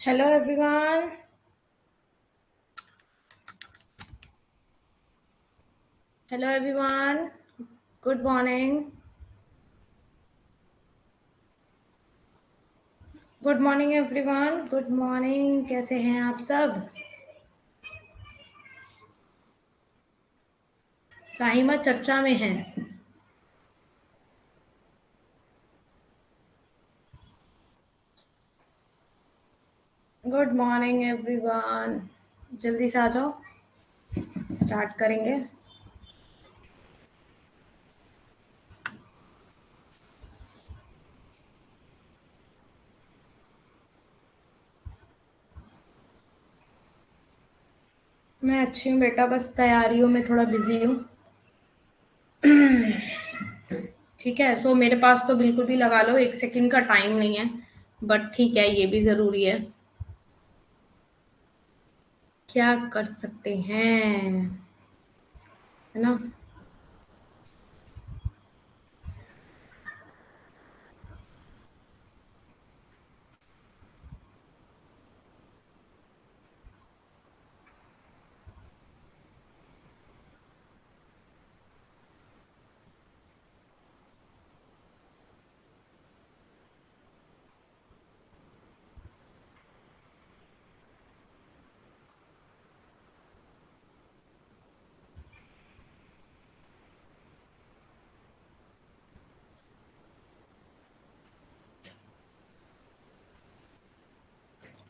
Hello everyone. Hello everyone. Good morning. Good morning everyone. Good morning. कैसे हैं आप सब? साहिमा चर्चा में हैं. Good morning everyone. जल्दी से आ जाओ. स्टार्ट करेंगे. मैं अच्छी हूँ बेटा, बस तैयारियों में थोड़ा बिजी हूँ. ठीक है. सो मेरे पास तो बिल्कुल भी लगा लो 1 सेकंड का टाइम नहीं है. बट ठीक है, ये भी ज़रूरी है. क्या कर सकते हैं, है ना.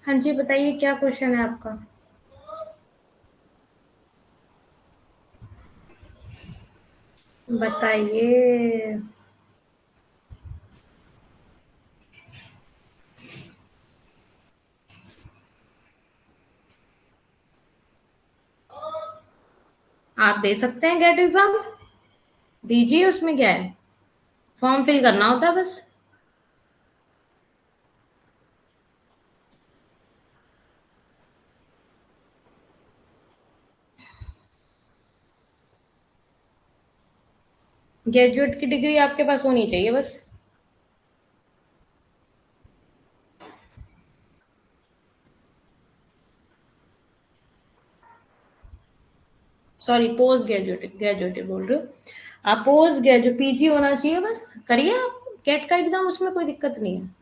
हाँ जी, बताइए क्या क्वेश्चन है आपका. बताइए. आप दे सकते हैं गेट एग्जाम. दीजिए, उसमें क्या है. फॉर्म फिल करना होता है बस. ग्रेजुएट की डिग्री आपके पास होनी चाहिए बस. सॉरी, पोस्ट ग्रेजुएट ग्रेजुएट बोल रहे हो. आप पोस्ट ग्रेजुएट पीजी होना चाहिए बस. करिए आप गेट का एग्जाम, उसमें कोई दिक्कत नहीं है.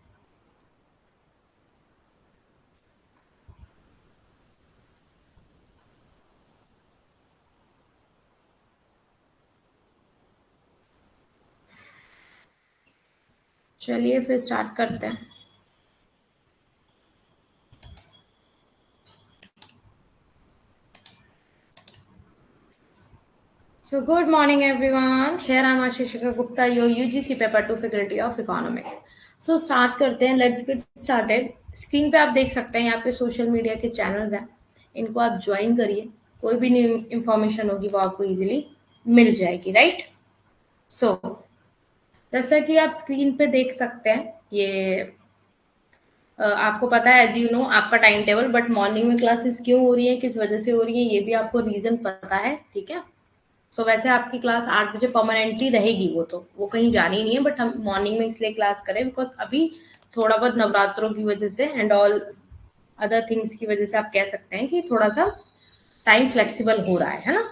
चलिए फिर स्टार्ट करते हैं. So good morning everyone. Here I am Ashishika Gupta, your UGC paper 2 faculty of economics. So start करते हैं. Let's get started. स्क्रीन पे आप देख सकते हैं यहाँ पे सोशल मीडिया के चैनल्स हैं. इनको आप ज्वाइन करिए. कोई भी न्यू इंफॉर्मेशन होगी वो आपको इजीली मिल जाएगी, राइट. सो जैसा कि आप स्क्रीन पे देख सकते हैं, ये आपको पता है एज यू नो आपका टाइम टेबल. बट मॉर्निंग में क्लासेस क्यों हो रही है, किस वजह से हो रही है, ये भी आपको रीजन पता है, ठीक है. सो वैसे आपकी क्लास 8 बजे परमानेंटली रहेगी. वो कहीं जानी नहीं है. बट हम मॉर्निंग में इसलिए क्लास करें बिकॉज अभी थोड़ा बहुत नवरात्रों की वजह से एंड ऑल अदर थिंग्स की वजह से आप कह सकते हैं कि थोड़ा सा टाइम फ्लेक्सिबल हो रहा है ना.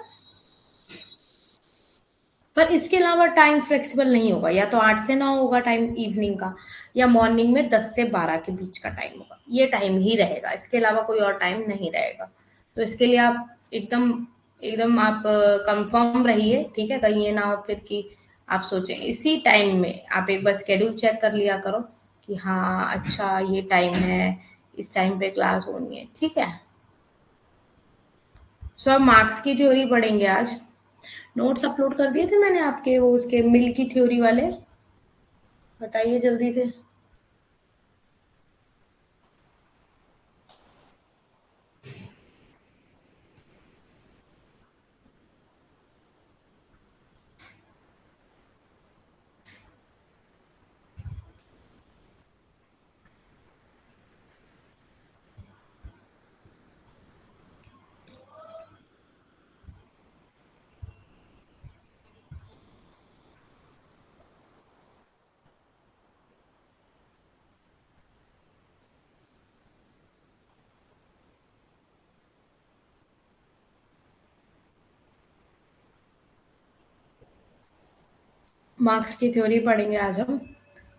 पर इसके अलावा टाइम फ्लेक्सिबल नहीं होगा. या तो 8 से 9 होगा टाइम इवनिंग का, या मॉर्निंग में 10 से 12 के बीच का टाइम होगा. ये टाइम ही रहेगा, इसके अलावा कोई और टाइम नहीं रहेगा. तो इसके लिए आप एकदम एकदम आप कंफर्म रहिए, ठीक है. कहीं ये ना हो फिर कि आप सोचें. इसी टाइम में आप एक बार स्केड्यूल चेक कर लिया करो कि हाँ अच्छा ये टाइम है, इस टाइम पे क्लास होनी है, ठीक है. सो अब मार्क्स की थ्योरी पढ़ेंगे आज. नोट्स अपलोड कर दिए थे मैंने आपके, वो उसके मिल की थ्योरी वाले. बताइए जल्दी से. मार्क्स की थ्योरी पढ़ेंगे आज हम।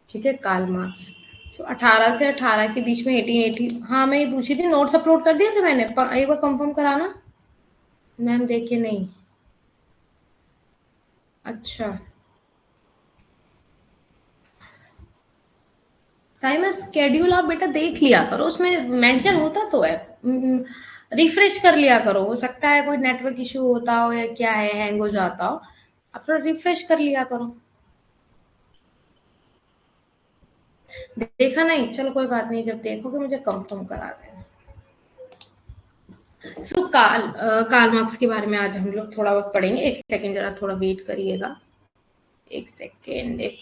ठीक है, कार्ल मार्क्स। सो 18 से 18 के बीच में 1880। हाँ, मैं ये पूछी थी, नोट्स अपलोड कर दिए थे मैंने, एक बार कंफर्म कराना। मैम देखे नहीं। अच्छा, साइमन स्केड्यूल आप बेटा देख लिया करो, उसमें मेंशन होता तो है। रिफ्रेश कर लिया करो, हो सकता है कोई नेटवर्क इशू होता हो या क्या है, हैंग हो जाता हो। आप थोड़ा रिफ्रेश कर लिया करो। देखा नहीं, चलो कोई बात नहीं, जब देखोगे मुझे कंफर्म करा देना। सो कार्ल मार्क्स के बारे में आज हम लोग थोड़ा बहुत पढ़ेंगे। एक सेकेंड, जरा थोड़ा वेट करिएगा। एक सेकेंड, एक।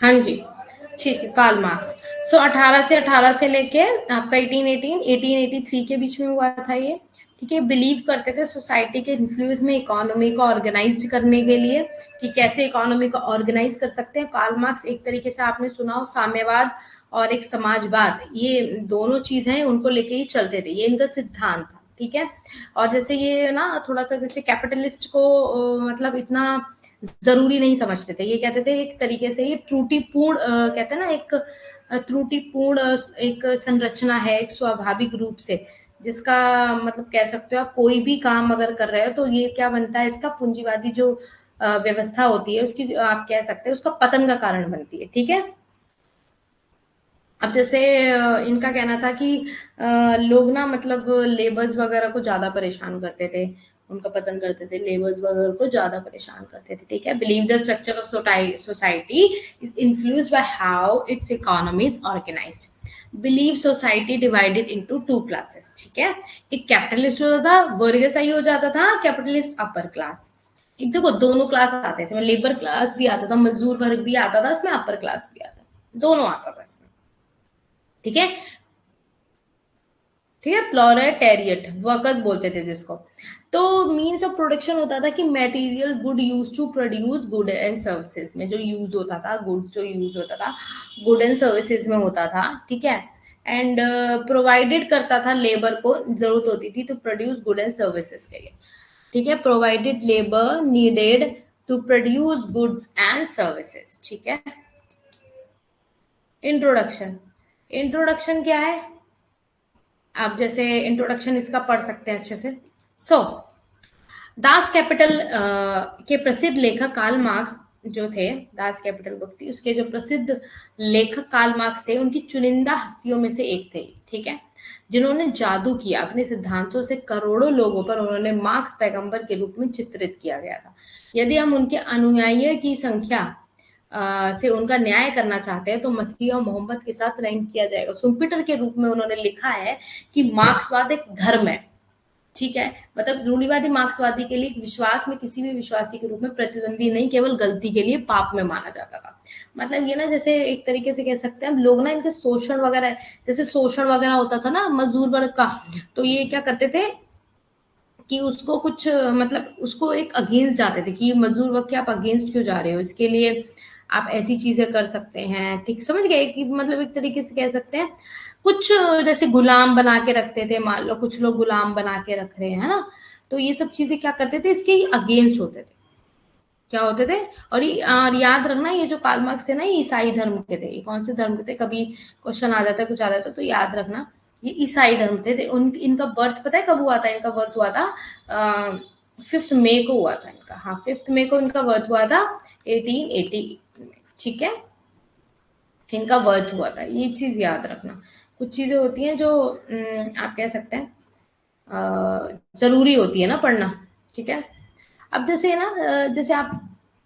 हाँ जी, ठीक है, कार्ल मार्क्स। सो 18 से लेके आपका 1883 के बीच में हुआ था ये। ठीक है, बिलीव करते थे सोसाइटी के इन्फ्लुएंस में इकोनॉमी को ऑर्गेनाइज करने के लिए, कि कैसे इकोनॉमी को ऑर्गेनाइज कर सकते हैं। कार्ल मार्क्स एक तरीके से आपने सुना हो, साम्यवाद और एक समाजवाद, ये दोनों चीजें हैं, उनको लेके ही चलते थे, ये इनका सिद्धांत था। ठीक है, और जैसे ये ना थोड़ा सा जैसे कैपिटलिस्ट को मतलब इतना जरूरी नहीं समझते थे। ये कहते थे एक तरीके से ये त्रुटिपूर्ण कहते हैं ना, एक त्रुटिपूर्ण एक संरचना है, एक स्वाभाविक रूप से, जिसका मतलब कह सकते हो आप, कोई भी काम अगर कर रहे हो तो ये क्या बनता है, इसका पूंजीवादी जो व्यवस्था होती है उसकी, आप कह सकते हैं उसका पतन का कारण बनती है। ठीक है, अब जैसे इनका कहना था कि लोग ना मतलब लेबर्स वगैरह को ज्यादा परेशान करते थे, उनका पतन करते थे, लेबर्स वगैरह को ज्यादा परेशान करते थे। ठीक है, believe the structure of society is influenced by how its economy is organised. Believe society divided into two classes. ठीक है, एक कैपिटलिस्ट होता था, वर्गीसाई हो जाता था, कैपिटलिस्ट अपर क्लास। एक देखो दोनों क्लास आते थे, लेबर क्लास भी आता था, मजदूर वर्ग भी आता था, इसमें अपर क्लास भी आता था, दोनों आता था इसमें। ठीक है, ठीक है, प्लोलेटेरिएट वर्कर्स बोलते थे जिसको। तो मीन्स ऑफ प्रोडक्शन होता था कि material good use to produce good and services, में जो यूज होता था, गुड जो यूज होता था गुड एंड सर्विसेज में होता था। ठीक है, एंड प्रोवाइडेड करता था, लेबर को जरूरत होती थी तो प्रोड्यूस गुड एंड सर्विसेज के लिए। ठीक है, provided labour needed to produce goods and services. ठीक है, इंट्रोडक्शन। इंट्रोडक्शन क्या है, आप जैसे इंट्रोडक्शन इसका पढ़ सकते हैं अच्छे से। सो दास कैपिटल के प्रसिद्ध लेखक कार्ल मार्क्स जो थे, दास कैपिटल बुक थी, उसके जो प्रसिद्ध लेखक कार्ल मार्क्स थे, उनकी चुनिंदा हस्तियों में से एक थे। ठीक है, जिन्होंने जादू किया अपने सिद्धांतों से, करोड़ों लोगों पर उन्होंने मार्क्स पैगंबर के रूप में चित्रित किया गया था। यदि हम उनके अनुयायियों की संख्या से उनका न्याय करना चाहते हैं तो मसीह और मोहम्मद के साथ रैंक किया जाएगा। सुम्पिटर के रूप में उन्होंने लिखा है कि मार्क्सवाद एक धर्म है। ठीक है, मतलब रूढ़िवादी मार्क्सवादी के लिए विश्वास में किसी भी विश्वासी के रूप में प्रतिद्वंदी नहीं, केवल गलती के लिए पाप में माना जाता था। मतलब ये ना जैसे एक तरीके से कह सकते हैं हम लोग ना, इनके शोषण वगैरह, जैसे शोषण वगैरह होता था ना मजदूर वर्ग का, तो ये क्या करते थे कि उसको कुछ मतलब उसको एक अगेंस्ट जाते थे कि मजदूर वर्ग के आप अगेंस्ट क्यों जा रहे हो, इसके लिए आप ऐसी चीजें कर सकते हैं। ठीक समझ गए, कि मतलब एक तरीके से कह सकते हैं कुछ जैसे गुलाम बना के रखते थे, मान लो कुछ लोग गुलाम बना के रख रहे हैं, है ना। तो ये सब चीजें क्या करते थे, इसके अगेंस्ट होते थे, क्या होते थे। और याद रखना, ये जो कार्ल मार्क्स थे ना, ये ईसाई धर्म के थे। ये कौन से धर्म के थे, कभी क्वेश्चन आ जाता है, कुछ आ जाता है तो याद रखना, ये ईसाई धर्म थे। इनका बर्थ पता है कब हुआ था, इनका बर्थ हुआ था 5 मई को हुआ था इनका। हाँ, 5 मई को इनका बर्थ हुआ था 1880 में। ठीक है, इनका बर्थ हुआ था, ये चीज याद रखना। कुछ चीजें होती हैं जो आप कह सकते हैं जरूरी होती है ना पढ़ना। ठीक है, अब जैसे ना जैसे आप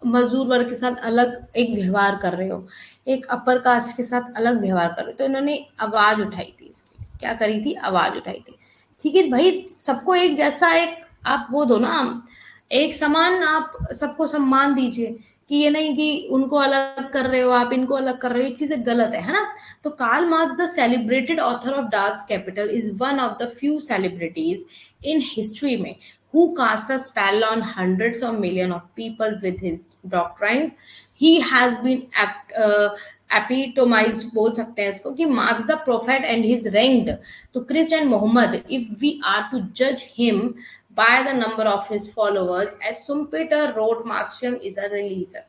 मजदूर वर्ग के साथ अलग एक व्यवहार कर रहे हो, एक अपर कास्ट के साथ अलग व्यवहार कर रहे हो, तो इन्होंने आवाज उठाई थी इसके लिए। क्या करी थी? आवाज उठाई थी। ठीक है भाई, सबको एक जैसा एक आप वो दो ना, एक समान आप सबको सम्मान दीजिए, कि ये नहीं कि उनको अलग कर रहे हो आप, इनको अलग कर रहे हो, ये चीजें गलत है ना। तो Karl Marx, the celebrated author of Das Kapital, is one of the few celebrities in history में who cast a spell on hundreds of millions of people with his doctrines. He has been epitomized, बोल सकते हैं इसको, कि Marx the prophet and his ranked to Christ and Muhammad, if we are to judge him by the number of his followers. As Schumpeter wrote, Marxism is a religion.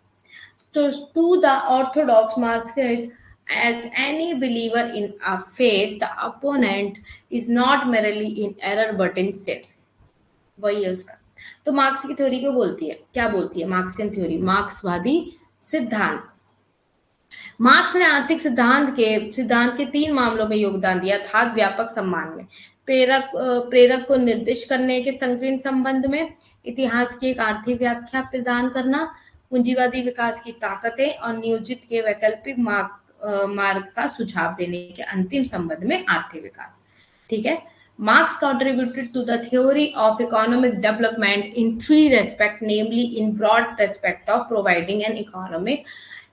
So to the orthodox Marxist, as any believer in a faith, the opponent is not merely in error but in sin. वही है उसका। तो marks की theory क्यों बोलती है, क्या बोलती है मार्क्सियन थ्योरी? मार्क्सवादी सिद्धांत। मार्क्स ने आर्थिक सिद्धांत के 3 मामलों में योगदान दिया था। व्यापक सम्मान में, प्रेरक को निर्दिष्ट करने के संकीर्ण संबंध में, इतिहास की एक आर्थिक व्याख्या प्रदान करना, पूंजीवादी विकास की ताकतें और नियोजित के वैकल्पिक मार्ग का सुझाव देने के अंतिम संबंध में आर्थिक विकास। ठीक है। Marx contributed to the theory of economic development in 3 respects, namely in broad respect of providing an economic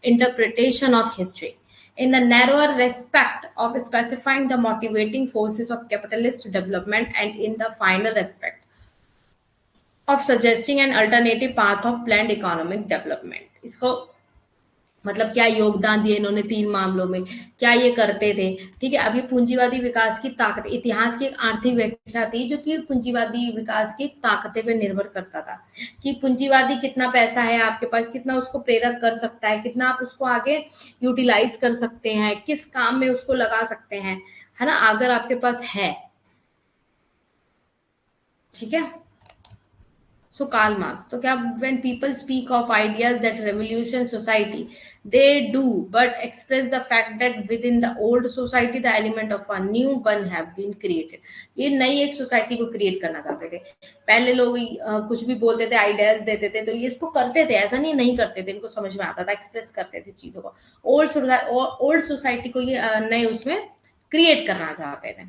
interpretation of history, in the narrower respect of specifying the motivating forces of capitalist development, and in the final respect of suggesting an alternative path of planned economic development. इसको मतलब क्या योगदान दिए इन्होंने 3 मामलों में, क्या ये करते थे? ठीक है। अब ये पूंजीवादी विकास की ताकत, इतिहास की एक आर्थिक व्याख्या थी जो कि पूंजीवादी विकास की ताकतें पे निर्भर करता था, कि पूंजीवादी कितना पैसा है आपके पास, कितना उसको प्रेरक कर सकता है, कितना आप उसको आगे यूटिलाइज कर सकते हैं, किस काम में उसको लगा सकते हैं, है ना, अगर आपके पास है। ठीक है। So Karl Marx, तो क्या, when people speak of ideas that revolution society, they do but express the fact that within the old society the element of a new one have been created. ये नई एक society को create करना चाहते थे। पहले लोग कुछ भी बोलते थे, आइडियाज देते थे, तो ये इसको करते थे, ऐसा नहीं करते थे, इनको समझ में आता था, एक्सप्रेस करते थे चीजों को। ओल्ड सोसाइटी को ये नए उसमें क्रिएट करना चाहते थे।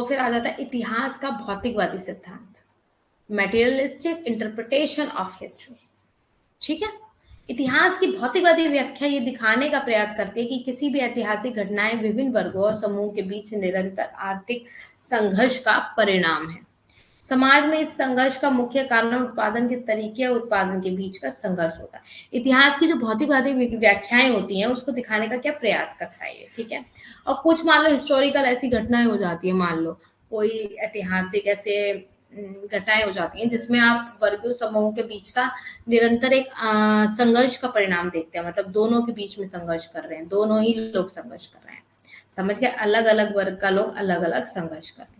फिर आ जाता है इतिहास का भौतिकवादी सिद्धांत, मटेरियलिस्टिक इंटरप्रिटेशन ऑफ हिस्ट्री। ठीक है। इतिहास की भौतिकवादी व्याख्या ये दिखाने का प्रयास करती है कि किसी भी ऐतिहासिक घटनाएं विभिन्न वर्गों और समूह के बीच निरंतर आर्थिक संघर्ष का परिणाम है। समाज में इस संघर्ष का मुख्य कारण उत्पादन के तरीके और उत्पादन के बीच का संघर्ष होता है। इतिहास की जो भौतिकवादी व्याख्याएं होती हैं उसको दिखाने का क्या प्रयास करता है ये। ठीक है। और कुछ मान लो हिस्टोरिकल ऐसी घटनाएं हो जाती है, मान लो कोई ऐतिहासिक ऐसे घटनाएं हो जाती हैं जिसमें आप वर्गीय समूहों के बीच का निरंतर एक संघर्ष का परिणाम देखते हैं, मतलब दोनों के बीच में संघर्ष कर रहे हैं, दोनों ही लोग संघर्ष कर रहे हैं। समझ गए? अलग अलग वर्ग का लोग अलग अलग संघर्ष कर रहे हैं।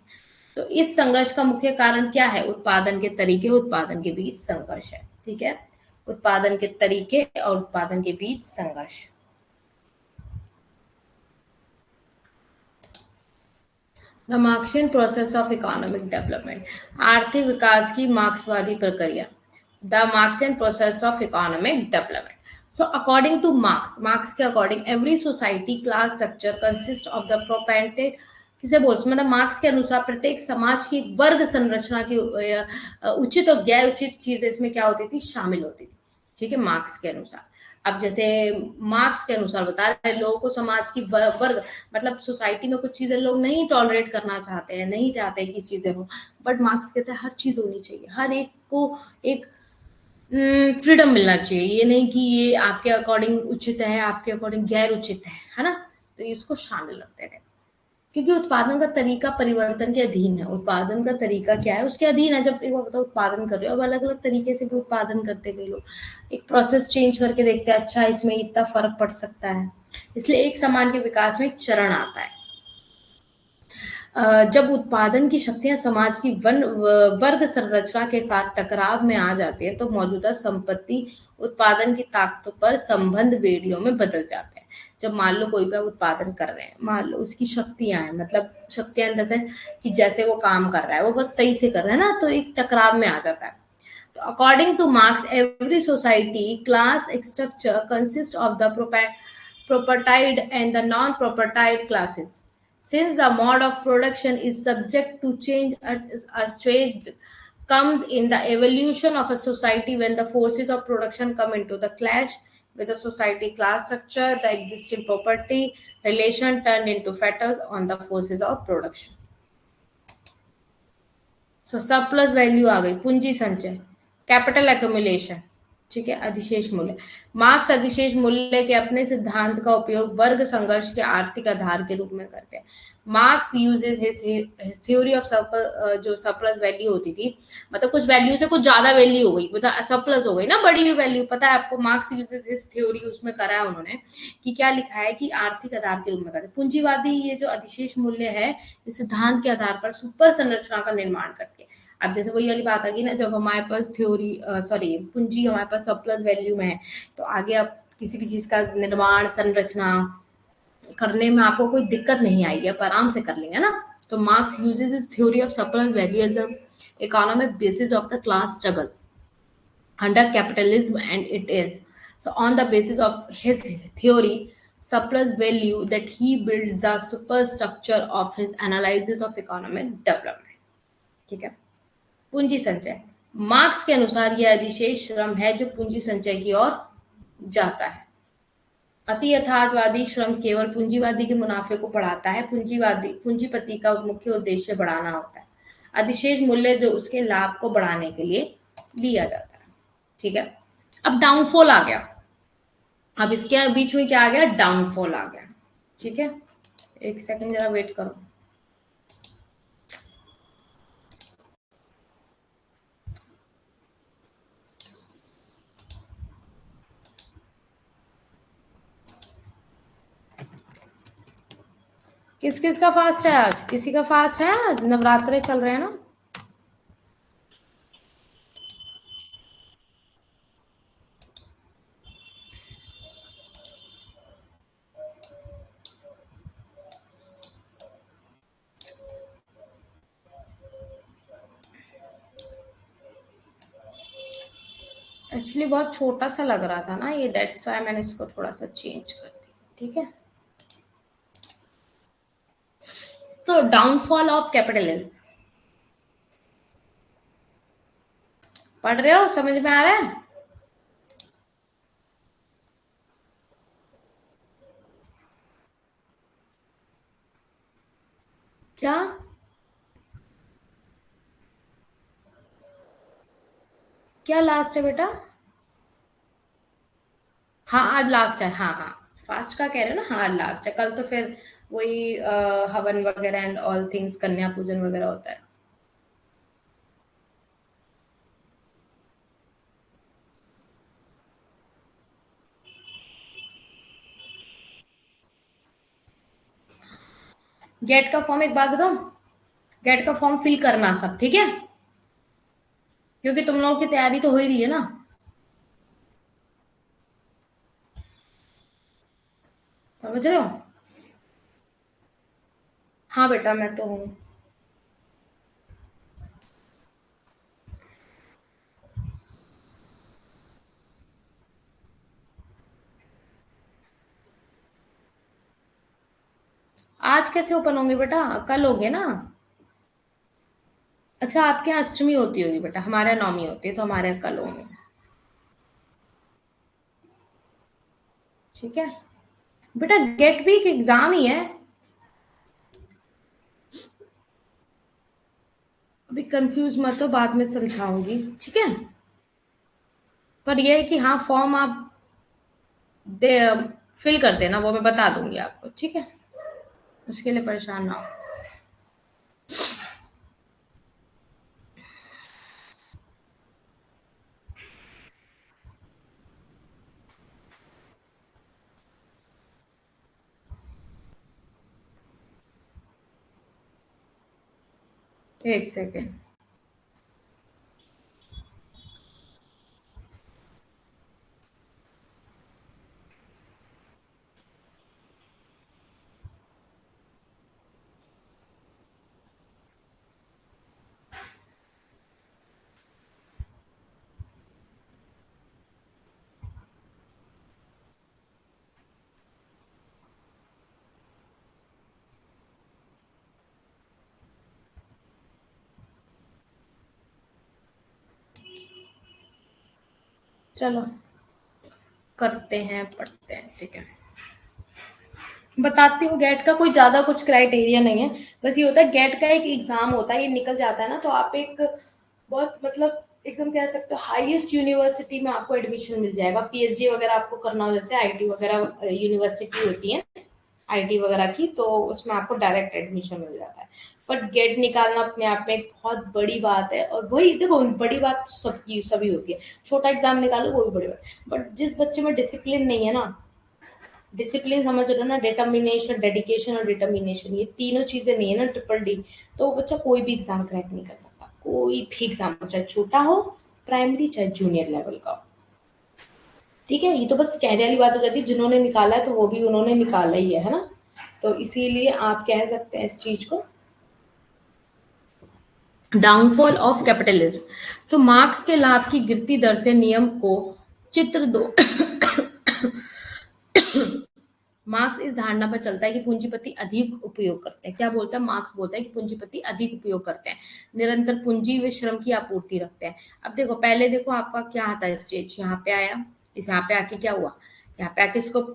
तो इस संघर्ष का मुख्य कारण क्या है? उत्पादन के तरीके, उत्पादन के बीच संघर्ष है। ठीक है। उत्पादन के तरीके और उत्पादन के बीच संघर्ष। The Marxian process of economic development, आर्थिक विकास की मार्क्सवादी प्रक्रिया। The Marxian process of economic development. So according to Marx के according every society class structure consist of the propertied, किसे बोलते, मतलब मार्क्स के अनुसार प्रत्येक समाज की वर्ग संरचना की उचित और गैर उचित चीजें इसमें क्या होती थी, शामिल होती थी। ठीक है। मार्क्स के अनुसार, अब जैसे मार्क्स के अनुसार बता रहे हैं लोगों को समाज की वर्ग, मतलब सोसाइटी में कुछ चीजें लोग नहीं टॉलरेट करना चाहते हैं, नहीं चाहते कि चीजें हो, बट मार्क्स कहते हैं हर चीज होनी चाहिए, हर एक को एक फ्रीडम मिलना चाहिए, ये नहीं कि ये आपके अकॉर्डिंग उचित है, आपके अकॉर्डिंग गैर उचित है ना। तो इसको शामिल रखते थे, क्योंकि उत्पादन का तरीका परिवर्तन के अधीन है। उत्पादन का तरीका क्या है, उसके अधीन है। जब एक बार बताओ उत्पादन कर रहे हो, अब अलग अलग तरीके से भी उत्पादन करते गए लोग, एक प्रोसेस चेंज करके देखते हैं, अच्छा इसमें इतना फर्क पड़ सकता है, इसलिए एक समान के विकास में एक चरण आता है। जब उत्पादन की शक्तियां समाज की वर्ग संरचना के साथ टकराव में आ जाती है तो मौजूदा संपत्ति उत्पादन की ताकतों पर संबंध बेड़ियों में बदल जाते हैं। जब मान लो कोई भी उत्पादन कर रहे हैं, मान लो उसकी शक्तियां हैं, मतलब शक्तियां इन द सेंस कि जैसे वो काम कर रहा है वो बस सही से कर रहा है ना, तो एक टकराव में आ जाता है। According to Marx, every society class structure consists of the propertied and the non-propertied classes. Since the mode of production is subject to change at a stage comes in the evolution of a society when the forces of production come into the clash with the society class structure, the existing property relation turned into fetters on the forces of production. सो सब plus value आ गई, पूंजी संचय, capital accumulation, ठीक है, अधिशेष मूल्य। Marks अधिशेष मूल्य के अपने सिद्धांत का उपयोग वर्ग संघर्ष के आर्थिक आधार के रूप में करते हैं। Marks uses his theory of जो सरप्लस वैल्यू होती थी, मतलब कुछ वैल्यू से कुछ ज्यादा वैल्यू हो गई, मतलब सरप्लस हो गई ना, बड़ी हुई वैल्यू, पता है आपको। मार्क्स यूजेस हिज थ्योरी, उसमें करा है उन्होंने कि क्या लिखा है कि आर्थिक आधार के रूप में करते हैं। पूंजीवादी ये जो अधिशेष मूल्य है, इस सिद्धांत के आधार पर सुपर संरचना का निर्माण करती है। अब जैसे वही वाली बात आ गई ना, जब हमारे पास थ्योरी सॉरी पूंजी हमारे पास सरप्लस वैल्यू में है, तो आगे आप किसी भी चीज का निर्माण संरचना करने में आपको कोई दिक्कत नहीं आएगी, आप आराम से कर लेंगे ना। तो मार्क्स यूजेस इस theory of surplus value as a economic basis of the class struggle under capitalism, and it is so on the basis of his theory surplus value that he builds the superstructure of his analysis of economic development, ठीक है। पूंजी संचय, marks के अनुसार यह अधिशेष श्रम है जो पूंजी संचय की ओर जाता है। अति यथार्थवादी श्रम केवल पूंजीवादी के मुनाफे को बढ़ाता है, पूंजीपति का मुख्य उद्देश्य बढ़ाना होता है। अधिशेष मूल्य जो उसके लाभ को बढ़ाने के लिए लिया जाता है, ठीक है। अब डाउनफॉल आ गया, अब इसके बीच में क्या आ गया, डाउनफॉल आ गया, ठीक है। एक सेकंड जरा वेट करो। किस किस का फास्ट है आज, किसी का फास्ट है आज, नवरात्रे चल रहे हैं ना। एक्चुअली बहुत छोटा सा लग रहा था ना ये, दैट्स व्हाई मैंने इसको थोड़ा सा चेंज कर दिया, ठीक है। तो डाउनफॉल ऑफ कैपिटलिज्म पढ़ रहे हो, समझ में आ रहा है। क्या क्या लास्ट है बेटा, हाँ आज लास्ट है, हाँ हाँ, फास्ट का कह रहे हो ना, हाँ लास्ट है, कल तो फिर वही हवन वगैरह एंड ऑल थिंग्स, कन्या पूजन वगैरह होता है। गेट का फॉर्म एक बात बताओ, गेट का फॉर्म फिल करना सब, ठीक है, क्योंकि तुम लोगों की तैयारी तो हो ही रही है ना, समझ रहे हो। हाँ बेटा मैं तो हूँ। आज कैसे ओपन होंगे बेटा, कल होंगे ना। अच्छा आपके यहाँ अष्टमी होती होगी बेटा, हमारे यहाँ नवमी होती है, तो हमारे यहाँ कल होंगे, ठीक है। बेटा गेट भी एक एग्जाम ही है, अभी कंफ्यूज मत हो, बाद में समझाऊंगी, ठीक है। पर यह है कि हाँ फॉर्म आप दे फिल कर देना, वो मैं बता दूंगी आपको, ठीक है, उसके लिए परेशान ना हो। एक सेकेंड, चलो करते हैं, पढ़ते हैं, ठीक है। बताती हूँ, गेट का कोई ज्यादा कुछ क्राइटेरिया नहीं है, बस ये होता है गेट का एक एग्जाम होता है, ये निकल जाता है ना तो आप एक बहुत मतलब एकदम कह सकते हो हाईएस्ट यूनिवर्सिटी में आपको एडमिशन मिल जाएगा। पीएचडी वगैरह आपको करना हो, जैसे आईटी वगैरह यूनिवर्सिटी होती है आईटी वगैरह की, तो उसमें आपको डायरेक्ट एडमिशन मिल जाता है। बट गेट निकालना अपने आप में एक बहुत बड़ी बात है, और वही देखो बड़ी बात तो सबकी सभी होती है, छोटा एग्जाम निकालो वो भी बड़ी बात, बट जिस बच्चे में डिसिप्लिन नहीं है ना, डिसिप्लिन समझ रहे हो ना, डिटर्मिनेशन, डेडिकेशन और डिटर्मिनेशन, ये तीनों चीजें नहीं है ना, ट्रिपल डी, तो वो बच्चा कोई भी एग्जाम क्रैक नहीं कर सकता, कोई भी एग्जाम, चाहे छोटा हो, प्राइमरी चाहे जूनियर लेवल का हो। ठीक है, ये तो बस कहने वाली बात हो जाती है, जिन्होंने निकाला है तो वो भी उन्होंने निकाला ही है ना, तो इसीलिए आप कह सकते हैं इस चीज को downfall of capitalism. So marks के लाभ की गिरती दर से नियम को चित्र दो। मार्क्स इस धारणा पर चलता है कि पूंजीपति अधिक उपयोग करते हैं। क्या बोलता है मार्क्स? बोलता है कि पूंजीपति अधिक उपयोग करते हैं, निरंतर पूंजी व श्रम की आपूर्ति रखते हैं। अब देखो पहले देखो आपका क्या आता स्टेज, यहाँ पे आया, इस यहाँ पे आके क्या हुआ, यहाँ पे आके इसको,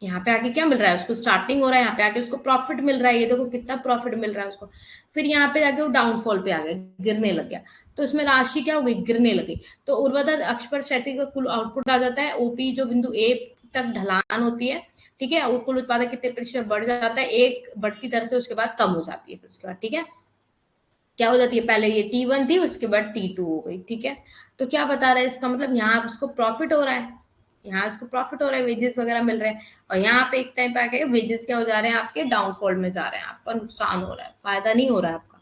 यहाँ पे आके क्या मिल रहा है उसको, स्टार्टिंग हो रहा है, यहाँ पे आके उसको प्रॉफिट मिल रहा है, ये देखो कितना प्रॉफिट मिल रहा है उसको। फिर यहाँ पे जाके वो डाउनफॉल पे आ गया, गिरने लग गया, तो इसमें राशि क्या हो गई, गिरने लगी। तो ऊर्ध्वाधर अक्ष पर क्षैतिज का कुल आउटपुट आ जाता है, ओपी जो बिंदु ए तक ढलान होती है, ठीक है, वो कुल उत्पादक कितने प्रतिशत बढ़ जाता है, एक बढ़ती दर से, उसके बाद कम हो जाती है, फिर उसके बाद ठीक है क्या हो जाती है, पहले ये T1 थी, उसके बाद T2 हो गई, ठीक है। तो क्या बता रहा है इसका मतलब, यहाँ उसको प्रॉफिट हो रहा है, यहाँ उसको प्रॉफिट हो रहा है, वेजेस वगैरह मिल रहे हैं, और यहाँ पे एक टाइम पे आके वेजेस क्या हो जा रहे हैं आपके, डाउनफॉल में जा रहे हैं, आपका नुकसान हो रहा है, फायदा नहीं हो रहा है आपका।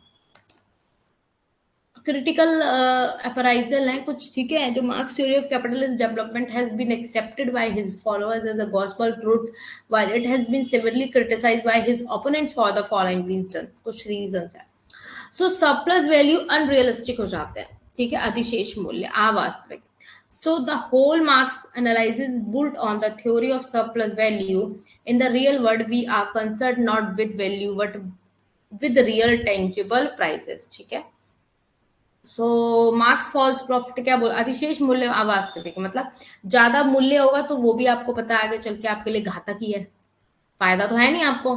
क्रिटिकल अप्राइजल है कुछ, ठीक है, जो Marx theory of capitalist development has been accepted by his followers as a gospel truth, while it has been severely criticised by his opponents for the following reasons. कुछ रीजंस है। So surplus value unrealistic हो जाते हैं, ठीक है, अधिशेष मूल्य अवास्तविक। So the whole Marx analysis built on the theory of surplus value. In the real world we are concerned not with value but with real tangible prices, ठीक है। सो मार्क्स फॉल्स प्रॉफिट क्या बोल, अधिशेष मूल्य अवास्तविक, मतलब ज्यादा मूल्य होगा तो वो भी आपको पता है आगे चल के आपके लिए घातक ही है, फायदा तो है नहीं आपको,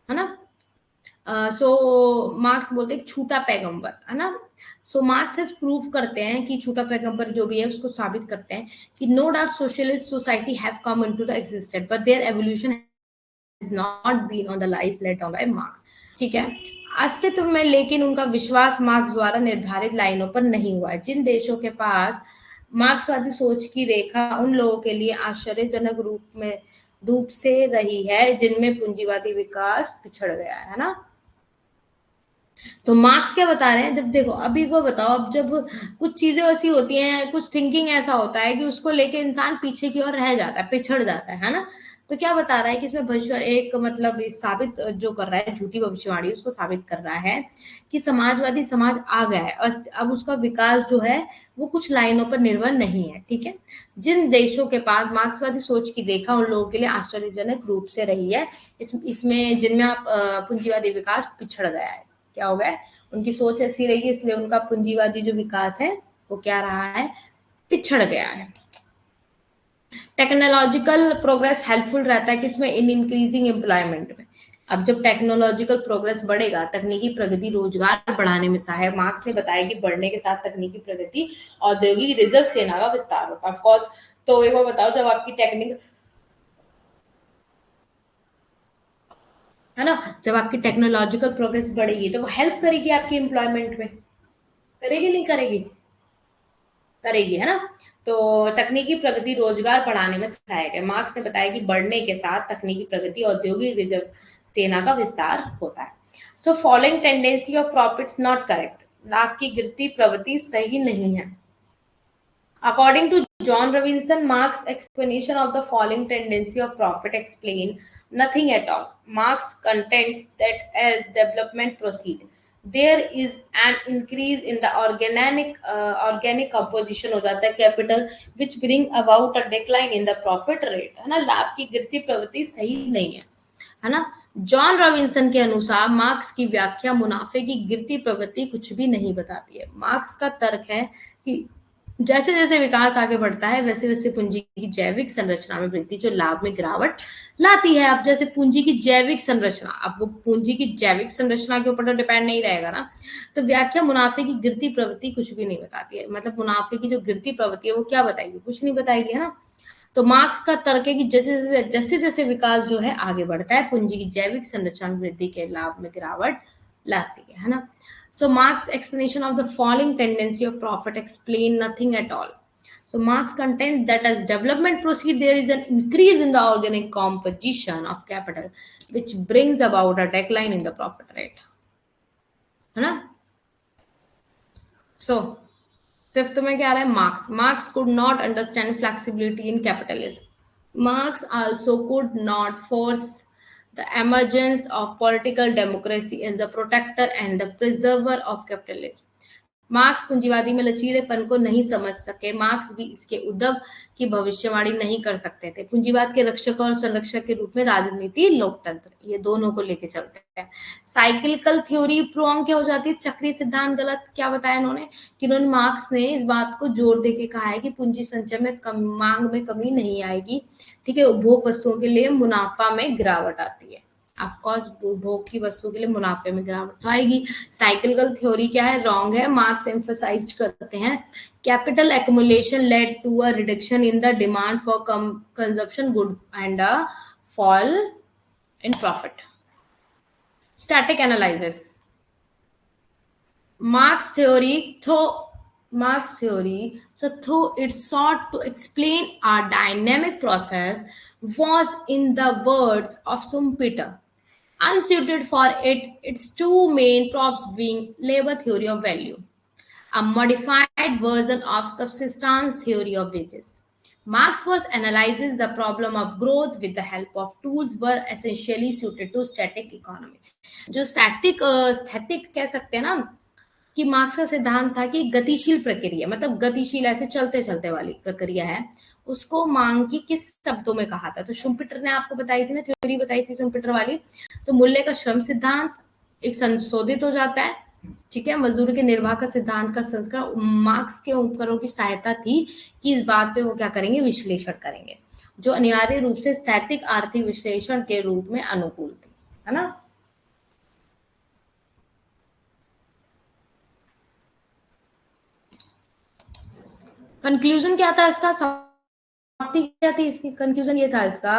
है ना। सो मार्क्स बोलते हैं छूटा पैगंबर, है ना। सो मार्क्स हैज प्रूव करते हैं कि छूटा पैगंबर जो भी है उसको साबित करते हैं कि no doubt socialist society have come into the existent but their evolution has not been on the life let down by Marx, ठीक है, अस्तित्व में, लेकिन उनका विश्वास मार्क्स द्वारा निर्धारित लाइनों पर नहीं हुआ है। जिन देशों के पास मार्क्सवादी सोच की रेखा उन लोगों के लिए आश्चर्यजनक रूप से रही है जिनमें पूंजीवादी विकास पिछड़ गया है ना। तो मार्क्स क्या बता रहे हैं, जब देखो अभी को बताओ, अब जब कुछ चीजें ऐसी होती हैं, कुछ थिंकिंग ऐसा होता है कि उसको लेके इंसान पीछे की ओर रह जाता है, पिछड़ जाता है ना। तो क्या बता रहा है कि इसमें भविष्य एक मतलब साबित जो कर रहा है, झूठी भविष्यवाणी उसको साबित कर रहा है कि समाजवादी समाज आ गया है, अब उसका विकास जो है वो कुछ लाइनों पर निर्भर नहीं है, ठीक है। जिन देशों के पास मार्क्सवादी सोच की रेखा उन लोगों के लिए आश्चर्यजनक रूप से रही है, इसमें जिनमें आप पूंजीवादी विकास पिछड़ गया है, क्या हो गया है, उनकी सोच ऐसी रही, इसलिए उनका पूंजीवादी जो विकास है वो क्या रहा है, पिछड़ गया है। टेक्नोलॉजिकल प्रोग्रेस हेल्पफुल रहता है किसमें, इन इंक्रीजिंग एम्प्लॉयमेंट में। अब जब टेक्नोलॉजिकल प्रोग्रेस बढ़ेगा, तकनीकी प्रगति रोजगार बढ़ाने में सहायक, मार्क्स ने बताया कि बढ़ने के साथ तकनीकी प्रगति औद्योगिक रिजर्व सेना का विस्तार होता है, ऑफकोर्स। तो एक बार बताओ, जब आपकी टेक्निक, है ना, जब आपकी टेक्नोलॉजिकल प्रोग्रेस बढ़ेगी तो वो हेल्प करेगी आपकी एम्प्लॉयमेंट में, करेगी नहीं करेगी, करेगी, है ना। तो तकनीकी प्रगति रोजगार बढ़ाने में सहायक है। मार्क्स ने बताया कि बढ़ने के साथ तकनीकी प्रगति औद्योगिक रिजर्व सेना का विस्तार होता है। So following tendency of profits not correct, लाभ की गिरती प्रवृत्ति सही नहीं है। According to John Robinson, Marx' explanation of the falling tendency of profit explained nothing at all. Marx contends that as development proceeds, there is an increase in the organic composition of the capital, which bring about a decline in the profit rate. है ना, लाभ की गिरती प्रवृत्ति सही नहीं है ना। जॉन रॉबिन्सन के अनुसार मार्क्स की व्याख्या मुनाफे की गिरती प्रवृत्ति कुछ भी नहीं बताती है। मार्क्स का तर्क है कि जैसे जैसे विकास आगे बढ़ता है वैसे वैसे पूंजी की जैविक संरचना में वृद्धि जो लाभ में गिरावट लाती है। अब जैसे पूंजी की जैविक संरचना, अब वो पूंजी की जैविक संरचना के ऊपर तो डिपेंड नहीं रहेगा ना, तो व्याख्या मुनाफे की गिरती प्रवृत्ति कुछ भी नहीं बताती है। मतलब मुनाफे की जो गिरती प्रवृत्ति है वो क्या बताएगी, कुछ नहीं बताएगी, है ना। तो मार्क्स का तर्क है कि जैसे जैसे जैसे जैसे विकास जो है आगे बढ़ता है पूंजी की जैविक संरचना में वृद्धि के लाभ में गिरावट लाती है ना। So Marx' explanation of the falling tendency of profit explain nothing at all. So Marx contends that as development proceeds, there is an increase in the organic composition of capital, which brings about a decline in the profit rate. है ना? So fifth में क्या आ रहा है? Marx could not understand flexibility in capitalism. Marx also could not force the emergence of political democracy as the protector and the preserver of capitalism. Marks पूंजीवादी में लचीलेपन को नहीं समझ सके। मार्क्स भी इसके उद्भव की भविष्यवाणी नहीं कर सकते थे। पूंजीवाद के रक्षक और संरक्षक के रूप में राजनीति, लोकतंत्र, ये दोनों को लेके चलते हैं। साइक्लिकल थ्योरी रॉन्ग क्या हो जाती है, चक्रीय सिद्धांत गलत। क्या बताया इन्होंने कि इन्होंने मार्क्स ने इस बात को जोर दे के कहा है कि पूंजी संचय में मांग में कमी नहीं आएगी, ठीक है, उपभोग वस्तुओं के लिए मुनाफा में गिरावट आती है। ऑफकोर्स उपभोग की वस्तु के लिए मुनाफे में गिरावट तो आएगी। साइक्लिकल थ्योरी क्या है, रॉन्ग है। मार्क्स एम्फसाइज करते हैं capital accumulation led to a reduction in the demand for consumption good and a fall in profit. Static analysis, Marx theory, though it sought to explain a dynamic process, was, in the words of Schumpeter, unsuited for it. Its two main props being labor theory of value, a modified version of subsistence theory of wages. Marx was analyzing the problem of growth with the help of tools were essentially suited to static economy. जो स्थैतिक कह सकते हैं ना, कि marks का सिद्धांत था कि गतिशील प्रक्रिया, मतलब गतिशील ऐसे चलते चलते वाली प्रक्रिया है, उसको मांग की किस शब्दों में कहा था। तो शुम्पिटर ने आपको बताई थी ना, थ्योरी बताई थी शुम्पिटर वाली। तो मूल्य का श्रम सिद्धांत एक संशोधित हो जाता है, ठीक है। मजदूर के निर्वाह का सिद्धांत का संस्करण मार्क्स के उपकरणों की सहायता थी कि इस बात पे वो क्या करेंगे, विश्लेषण करेंगे, जो अनिवार्य रूप से स्थैतिक आर्थिक विश्लेषण के रूप में अनुकूल थी, है ना। कंक्लूजन क्या था इसका, क्या थी इसकी कंक्लूजन, ये था इसका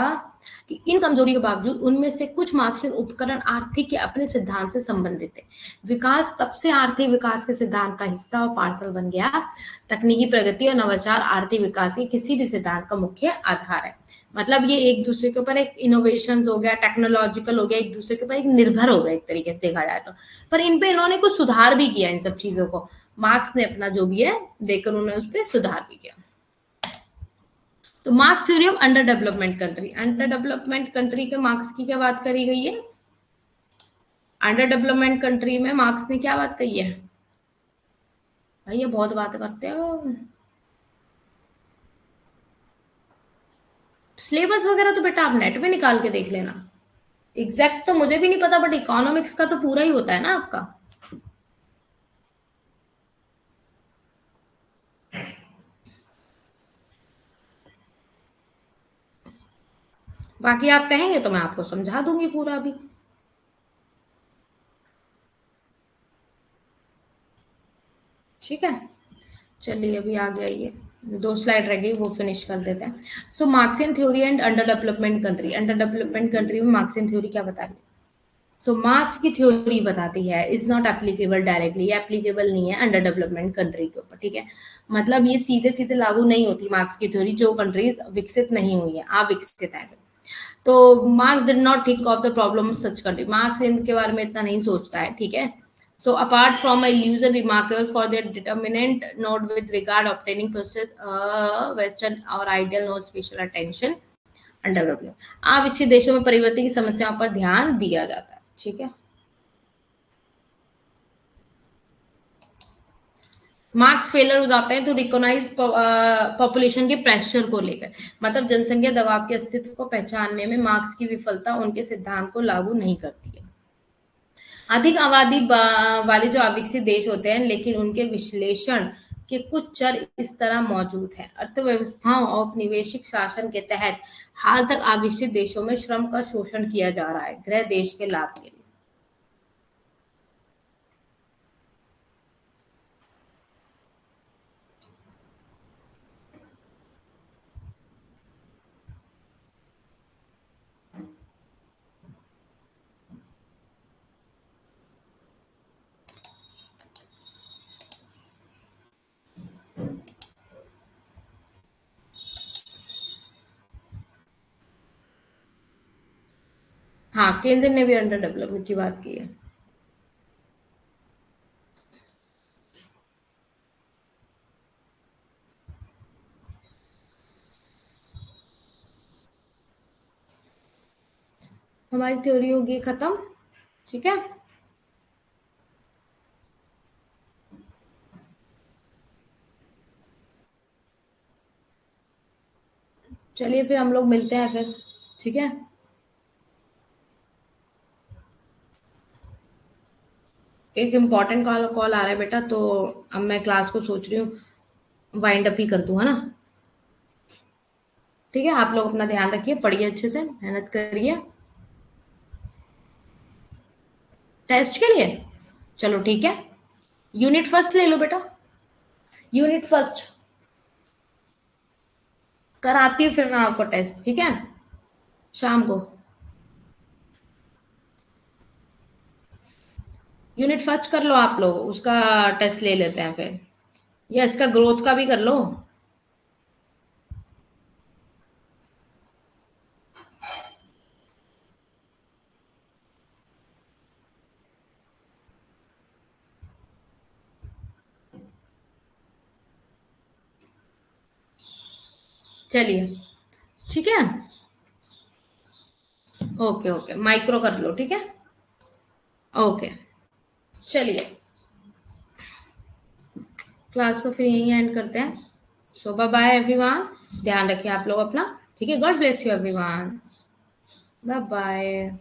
कि इन कमजोरी के बावजूद उनमें से कुछ मार्क्सियन उपकरण आर्थिक के अपने सिद्धांत से संबंधित थे। विकास तब से आर्थिक विकास के सिद्धांत का हिस्सा और पार्सल बन गया। तकनीकी प्रगति और नवाचार आर्थिक विकास के किसी भी सिद्धांत का मुख्य आधार है। मतलब ये एक दूसरे के ऊपर, एक इनोवेशन हो गया, टेक्नोलॉजिकल हो गया, एक दूसरे के ऊपर एक निर्भर हो गया एक तरीके से देखा जाए तो। पर इन पे इन्होंने कुछ सुधार भी किया, इन सब चीजों को मार्क्स ने अपना जो भी है देकर उन्होंने उस पर सुधार भी किया। तो marks theory of under development country, under development country के मार्क्स की क्या बात करी गई है, अंडर डेवलपमेंट कंट्री में मार्क्स ने क्या बात कही है, भाई ये बहुत बात करते हो। सिलेबस वगैरह तो बेटा आप नेट पे निकाल के देख लेना, एग्जैक्ट तो मुझे भी नहीं पता, बट इकोनॉमिक्स का तो पूरा ही होता है ना आपका। बाकी आप कहेंगे तो मैं आपको समझा दूंगी पूरा अभी। ठीक है, चलिए अभी आ गया, ये 2 स्लाइड रह गई, वो फिनिश कर देते हैं। So Marxian theory and under development country, under development country में मार्क्सियन थ्योरी क्या बता रही है। सो मार्क्स की थ्योरी बताती है is not applicable directly, applicable नहीं है अंडर डेवलपमेंट कंट्री के ऊपर, ठीक है। मतलब ये सीधे सीधे लागू नहीं होती मार्क्स की थ्योरी जो कंट्रीज विकसित नहीं हुई है, अविकसित है। तो marks did not think of the problem such country, marks इनके बारे में इतना नहीं सोचता है, ठीक है। So apart from a illusion remarkable for their determinant node with regard obtaining process, Western or ideal no special attention and development, अविकसित देशों में परिवर्तन की समस्याओं पर ध्यान दिया जाता है, ठीक है। मार्क्स फेलर हो जाते हैं तो रिकॉग्नाइज पॉपुलेशन के प्रेशर को लेकर, मतलब जनसंख्या दबाव के अस्तित्व को पहचानने में मार्क्स की विफलता उनके सिद्धांत को लागू नहीं करती है। अधिक आबादी वाले जो अविकसित देश होते हैं लेकिन उनके विश्लेषण कि कुछ चर इस तरह मौजूद हैं। अर्थव्यवस्थाओं और औपनिवेशिक शासन के तहत हाल तक आविष्कृत देशों में श्रम का शोषण किया जा रहा है गृह देश के लाभ के लिए। हाँ, केन्ज़न ने भी अंडर डेवलपमेंट की बात की है। हमारी थ्योरी होगी खत्म। ठीक है, चलिए फिर हम लोग मिलते हैं फिर। ठीक है, एक इम्पोर्टेंट कॉल कॉल आ रहा है बेटा, तो अब मैं क्लास को सोच रही हूँ वाइंड अप ही कर दूँ, है ना। ठीक है, आप लोग अपना ध्यान रखिए, पढ़िए अच्छे से, मेहनत करिए टेस्ट के लिए। चलो ठीक है, यूनिट फर्स्ट ले लो बेटा, यूनिट फर्स्ट कराती हूँ फिर मैं आपको टेस्ट। ठीक है, शाम को यूनिट फर्स्ट कर लो आप लोग, उसका टेस्ट ले लेते हैं फिर, या इसका ग्रोथ का भी कर लो। चलिए ठीक है, ओके ओके, माइक्रो कर लो, ठीक है, ओके। चलिए क्लास को फिर यहीं एंड करते हैं। सो बाय बाय एवरीवन, ध्यान रखिए आप लोग अपना। ठीक है, God bless you everyone, bye bye.